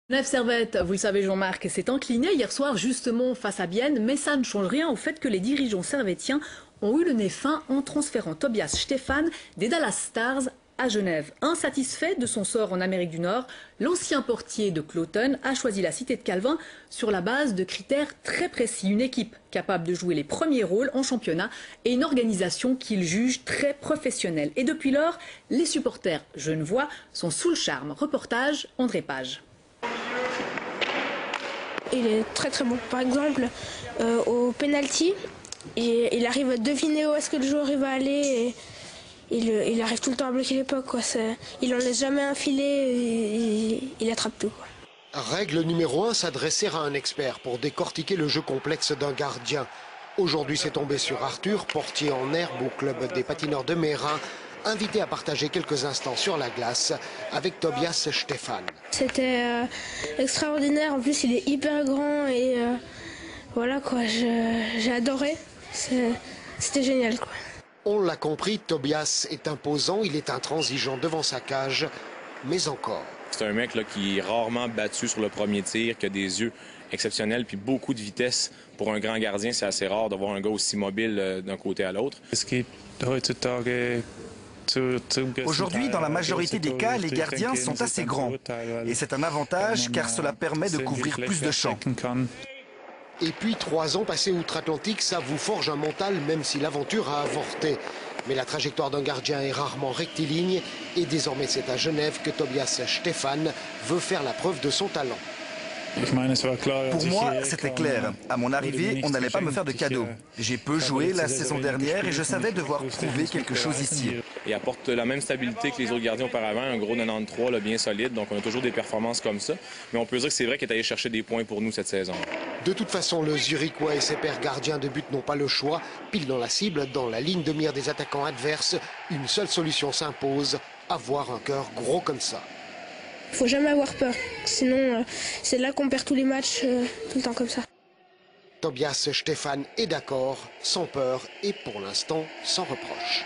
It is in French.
Genève Servette, vous le savez Jean-Marc, s'est incliné hier soir justement face à Bienne, mais ça ne change rien au fait que les dirigeants servétiens ont eu le nez fin en transférant Tobias Stephan des Dallas Stars à Genève. Insatisfait de son sort en Amérique du Nord, l'ancien portier de Cloton a choisi la cité de Calvin sur la base de critères très précis. Une équipe capable de jouer les premiers rôles en championnat et une organisation qu'il juge très professionnelle. Et depuis lors, les supporters genevois sont sous le charme. Reportage André Page. Il est très très bon. Par exemple, au penalty, il arrive à deviner où est-ce que le joueur va aller. Et il arrive tout le temps à bloquer les pucks. Il n'en laisse jamais un filet et il attrape tout. Règle numéro 1, s'adresser à un expert pour décortiquer le jeu complexe d'un gardien. Aujourd'hui, c'est tombé sur Arthur, portier en herbe au club des patineurs de Mérin, invité à partager quelques instants sur la glace avec Tobias Stephan. C'était extraordinaire. En plus, il est hyper grand et voilà quoi. J'ai adoré. C'était génial quoi. On l'a compris, Tobias est imposant, il est intransigeant devant sa cage, mais encore. C'est un mec là, qui est rarement battu sur le premier tir, qui a des yeux exceptionnels puis beaucoup de vitesse. Pour un grand gardien, c'est assez rare d'avoir un gars aussi mobile d'un côté à l'autre. Aujourd'hui, dans la majorité des cas, les gardiens sont assez grands. Et c'est un avantage car cela permet de couvrir plus de champs. Et puis 3 ans passés outre-Atlantique, ça vous forge un mental même si l'aventure a avorté. Mais la trajectoire d'un gardien est rarement rectiligne et désormais c'est à Genève que Tobias Stephan veut faire la preuve de son talent. Pour moi, c'était clair. À mon arrivée, on n'allait pas me faire de cadeaux. J'ai peu joué la saison dernière et je savais devoir prouver quelque chose ici. Il apporte la même stabilité que les autres gardiens auparavant, un gros 93 là, bien solide, donc on a toujours des performances comme ça. Mais on peut dire que c'est vrai qu'il est allé chercher des points pour nous cette saison. De toute façon, le Zurichois et ses pairs gardiens de but n'ont pas le choix. Pile dans la cible, dans la ligne de mire des attaquants adverses, une seule solution s'impose, avoir un cœur gros comme ça. Faut jamais avoir peur, sinon c'est là qu'on perd tous les matchs tout le temps comme ça. Tobias Stephan est d'accord, sans peur et pour l'instant sans reproche.